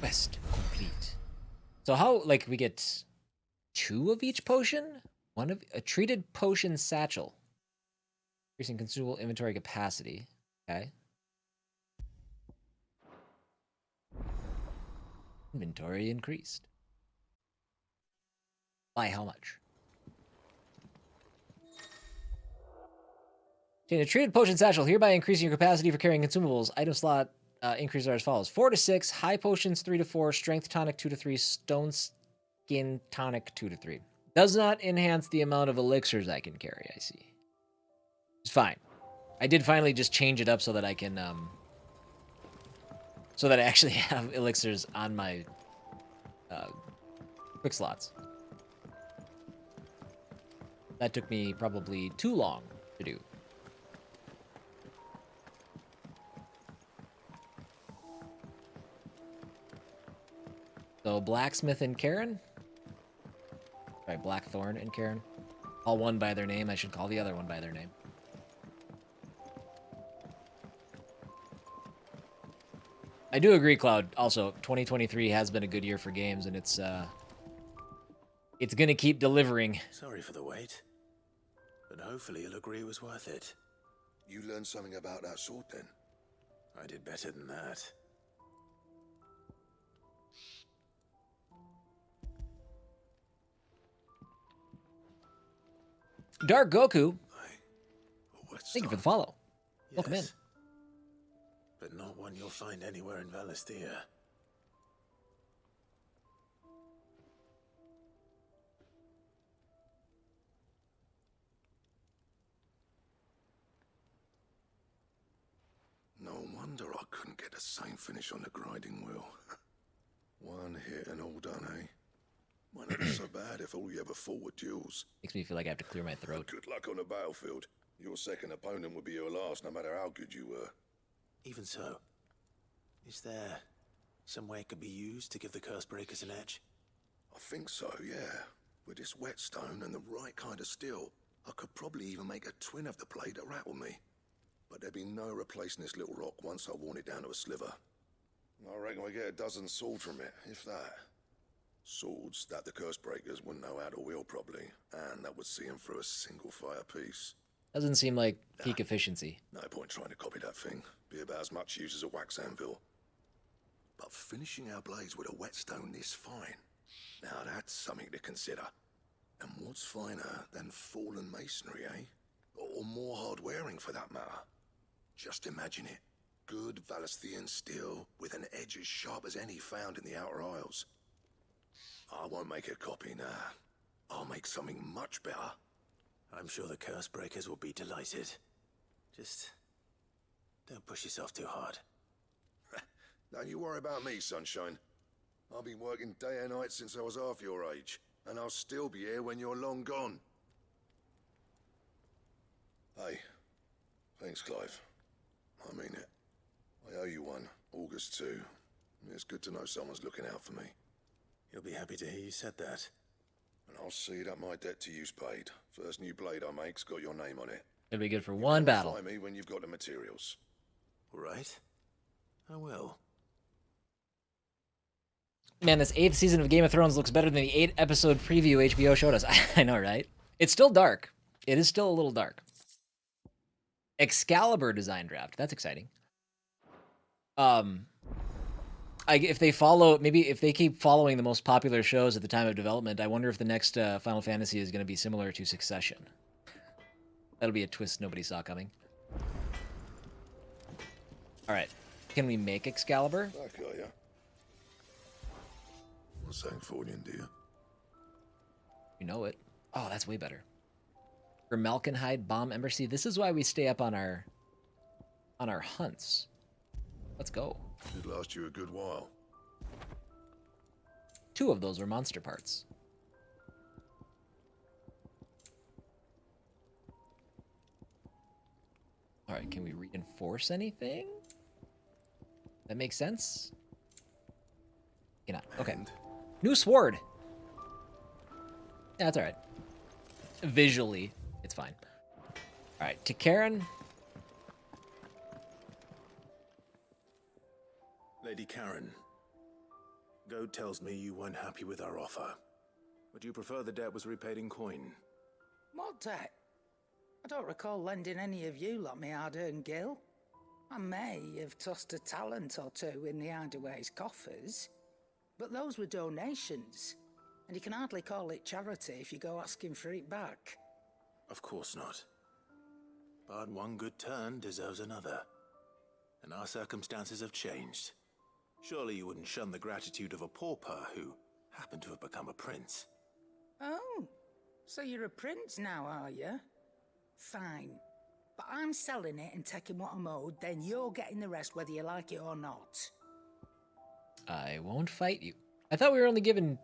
Quest complete. So how, like, we get 2 of each potion? One of a treated potion satchel. Increasing consumable inventory capacity. Okay. Inventory increased. By how much? Okay, a treated potion satchel, hereby increasing your capacity for carrying consumables. Item slot increases are as follows: 4 to 6, high potions 3 to 4, strength tonic 2 to 3, stone skin tonic 2 to 3. Does not enhance the amount of elixirs I can carry, I see. It's fine. I did finally just change it up so that I can, so that I actually have elixirs on my quick slots. That took me probably too long to do. So Blacksmith and Karen. Sorry, Blackthorn and Karen. All one by their name. I should call the other one by their name. I do agree, Cloud. Also, 2023 has been a good year for games, and it's gonna keep delivering. Sorry for the wait, but hopefully you'll agree it was worth it. You learned something about that sword then? I did better than that. Dark Goku, thank you for the follow. Yes, Welcome in. but not one you'll find anywhere in Valisthea. No wonder I couldn't get the same finish on the grinding wheel. One hit and all done, eh? Might not be so bad if all you ever fought were duels. Makes me feel like I have to clear my throat. Good luck on the battlefield. Your second opponent would be your last, no matter how good you were. Even so, is there some way it could be used to give the curse breakers an edge? I think so, yeah. With this whetstone and the right kind of steel, I could probably even make a twin of the blade that rattled me. But there'd be no replacing this little rock once I worn it down to a sliver. I reckon we get a dozen swords from it, if that. Swords that the curse breakers wouldn't know how to wield properly, and that would see them through a single fire piece. Doesn't seem like peak efficiency. No point trying to copy that thing. Be about as much use as a wax anvil. But finishing our blades with a whetstone this fine, now that's something to consider. And what's finer than fallen masonry, eh? Or more hard-wearing, for that matter. Just imagine it. Good Valisthian steel with an edge as sharp as any found in the Outer Isles. I won't make a copy now. I'll make something much better. I'm sure the curse breakers will be delighted. Just don't push yourself too hard. Don't you worry about me, sunshine. I've been working day and night since I was half your age, and I'll still be here when you're long gone. Hey, thanks, Clive. I mean it. I owe you one, August too. It's good to know someone's looking out for me. You'll be happy to hear you said that. And I'll see that my debt to you's paid. First new blade I make's got your name on it. It'll be good for one battle. Find me when you've got the materials. All right. I will. Man, this 8th season of Game of Thrones looks better than the 8-episode preview HBO showed us. I know, right? It's still dark. It is still a little dark. Excalibur design draft. That's exciting. If they follow, maybe if they keep following the most popular shows at the time of development, I wonder if the next Final Fantasy is going to be similar to Succession. That'll be a twist nobody saw coming. All right. Can we make Excalibur? Back, are ya? Not saying Fordian, do you? You know it. Oh, that's way better. For Malkinhide, Bomb, Ember Sea. This is why we stay up on our hunts. Let's go. Should last you a good while. 2 of those were monster parts. All right, can we reinforce anything? That makes sense? Cannot. Okay. New sword. Yeah, that's all right. Visually, it's fine. All right, to Karen. Lady Karen, Goad tells me you weren't happy with our offer. Would you prefer the debt was repaid in coin? What debt? I don't recall lending any of you lot me hard-earned gil. I may have tossed a talent or 2 in the Hideaway's coffers, but those were donations, and you can hardly call it charity if you go asking for it back. Of course not. But one good turn deserves another, and our circumstances have changed. Surely you wouldn't shun the gratitude of a pauper who happened to have become a prince. Oh, so you're a prince now, are you? Fine. But I'm selling it and taking what I'm owed, then you're getting the rest whether you like it or not. I won't fight you. I thought we were only given...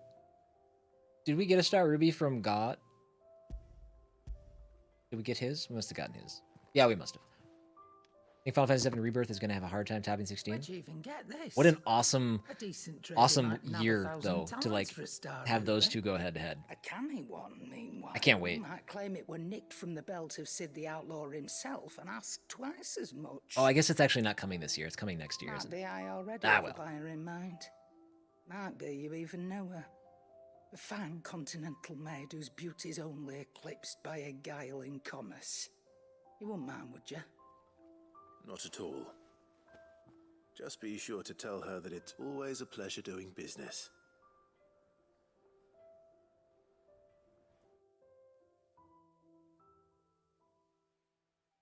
Did we get a Star Ruby from God? Did we get his? We must have gotten his. Yeah, we must have. I think Final Fantasy VII Rebirth is going to have a hard time topping 16. Where'd you even get this? What an awesome, A decent trade awesome might nab year, 1,000 though, to talents like for a Star have those Ruby. 2 go head to head. A canny one, meanwhile. I can't wait. Might claim it were nicked from the belt of Sid the Outlaw himself and ask twice as much. Oh, I guess it's actually not coming this year. It's coming next year, Might isn't it? be I already Ah, have well. a buyer in mind. Might be you even know her. A fine continental maid whose beauty's only eclipsed by a guile in commerce. You wouldn't mind, would you? Not at all. Just be sure to tell her that it's always a pleasure doing business.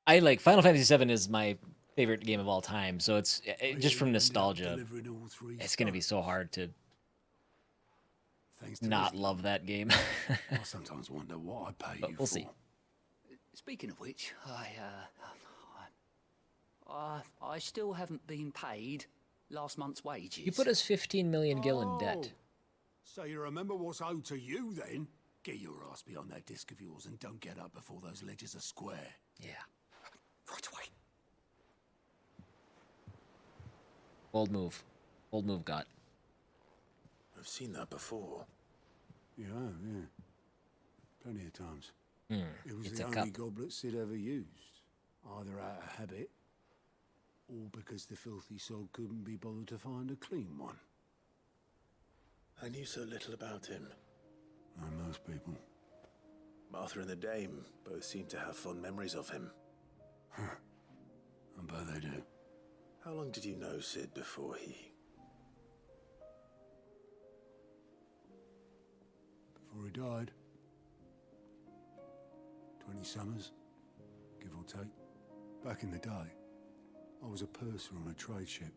I like Final Fantasy VII is my favorite game of all time, so it's just from nostalgia. It's going to be so hard to not love that game. I sometimes wonder what I pay But you we'll for. see. Speaking of which, I still haven't been paid last month's wages. You put us 15 million gil in debt. So you remember what's owed to you, then? Get your ass behind that disc of yours and don't get up before those ledgers are square. Yeah. Right away. Bold move. Bold move, got. I've seen that before. Yeah, yeah. Plenty of times. It was It's the a only cup. goblet Sid ever used. Either out of habit, or because the filthy soul couldn't be bothered to find a clean one. I knew so little about him. Like most people. Martha and the Dame both seem to have fond memories of him. I bet they do. How long did you know Sid before he... Before he died. 20 summers, give or take. Back in the day, I was a purser on a trade ship,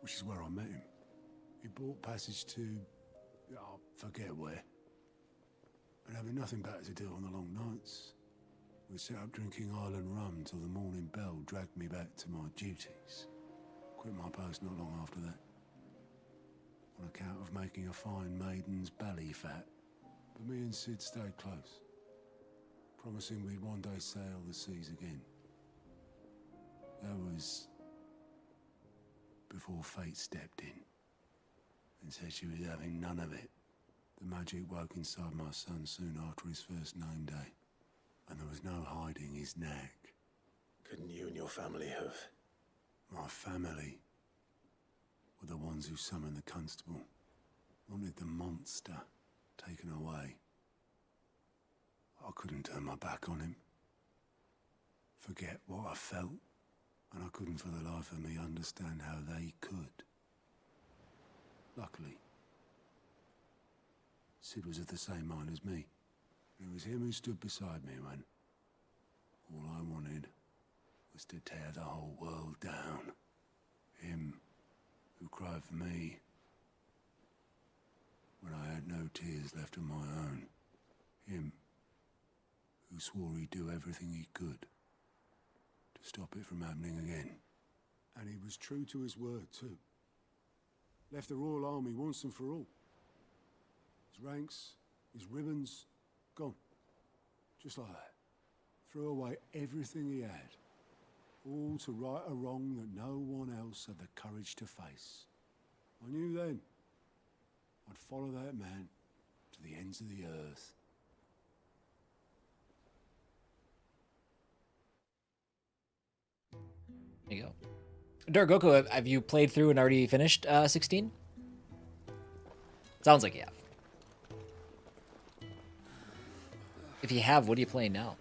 which is where I met him. He bought passage to, I forget where. But having nothing better to do on the long nights, we set up drinking island rum till the morning bell dragged me back to my duties. Quit my post not long after that, on account of making a fine maiden's belly fat. But me and Sid stayed close, promising we'd one day sail the seas again. That was before fate stepped in and said she was having none of it. The magic woke inside my son soon after his first name day, and there was no hiding his knack. Couldn't you and your family have My family were the ones who summoned the constable. Wanted the monster taken away. I couldn't turn my back on him. Forget what I felt, and I couldn't for the life of me understand how they could. Luckily, Sid was of the same mind as me. It was him who stood beside me when all I wanted was to tear the whole world down. Him who cried for me when I had no tears left of my own. Him who swore he'd do everything he could to stop it from happening again. And he was true to his word, too. Left the Royal Army once and for all. His ranks, his ribbons, gone. Just like that. Threw away everything he had. All to right a wrong that no one else had the courage to face. I knew then I'd follow that man to the ends of the earth. There you go. Dargoku, have you played through and already finished 16? Sounds like you have. If you have, what are you playing now?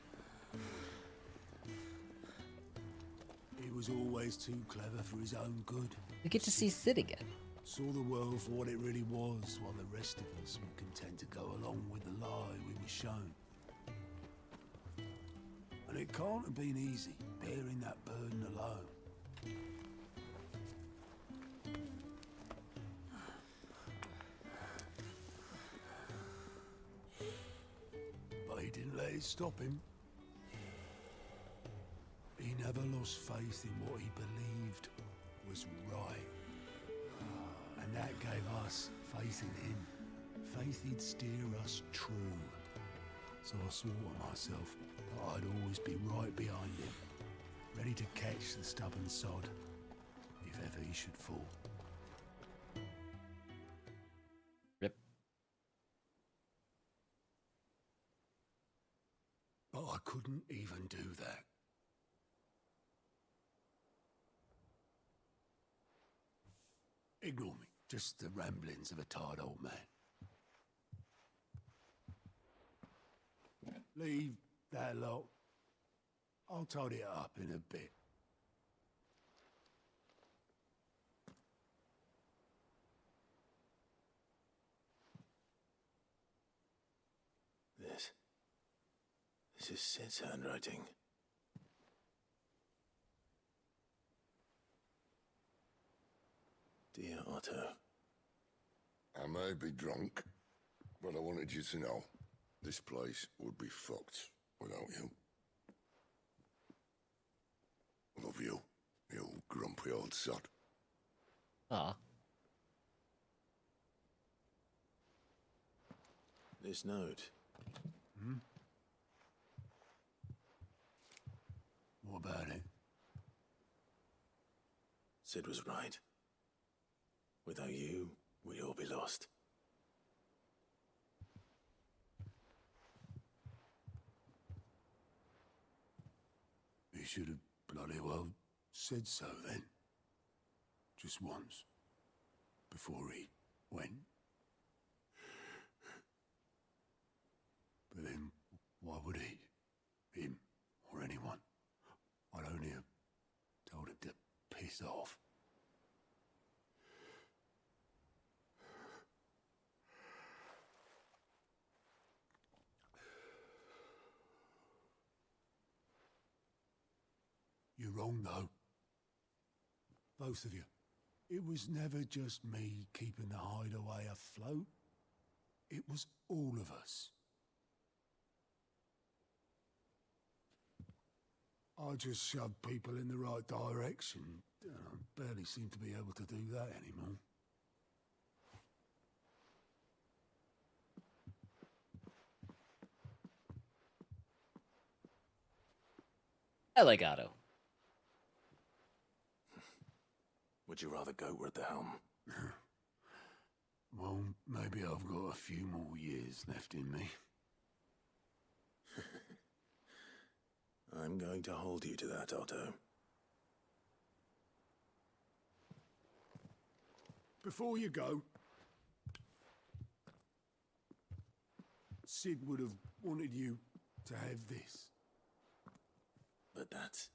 He was always too clever for his own good. You get to see Sid again. Saw the world for what it really was, while the rest of us were content to go along with the lie we were shown. And it can't have been easy, bearing that burden alone. But he didn't let it stop him. He never lost faith in what he believed was right. And that gave us faith in him. Faith he'd steer us true. So I swore to myself that I'd always be right behind him, ready to catch the stubborn sod, if ever he should fall. Rip. But I couldn't even do that. Ignore me. Just the ramblings of a tired old man. Leave that lot. I'll tidy it up in a bit. This is Sid's handwriting. Dear Otto. I may be drunk, but I wanted you to know this place would be fucked without you. Love you, you grumpy old sod. Aw. This note. What about it? Sid was right. Without you, we'd all be lost. He should have bloody well said so then. Just once. Before he went. But then, why would he? Him, or anyone? I'd only have told him to piss off. You're wrong, though. Both of you. It was never just me keeping the hideaway afloat. It was all of us. I just shoved people in the right direction. I barely seem to be able to do that anymore. I like Otto. Would you rather goat were at the helm? Well, maybe I've got a few more years left in me. I'm going to hold you to that, Otto. Before you go, Sid would have wanted you to have this. But that's...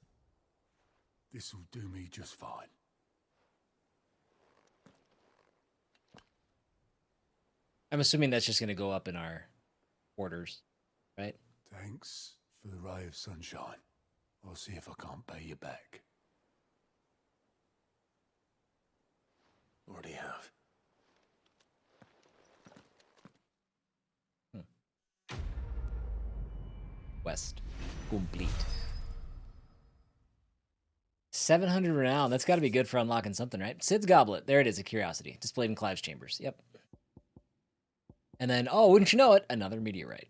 This'll do me just fine. I'm assuming that's just going to go up in our quarters, right? Thanks for the ray of sunshine. I'll see if I can't pay you back. Already have. Quest complete. 700 renown. That's got to be good for unlocking something, right? Sid's Goblet. There it is, a curiosity. Displayed in Clive's chambers. Yep. And then, oh, wouldn't you know it, another meteorite.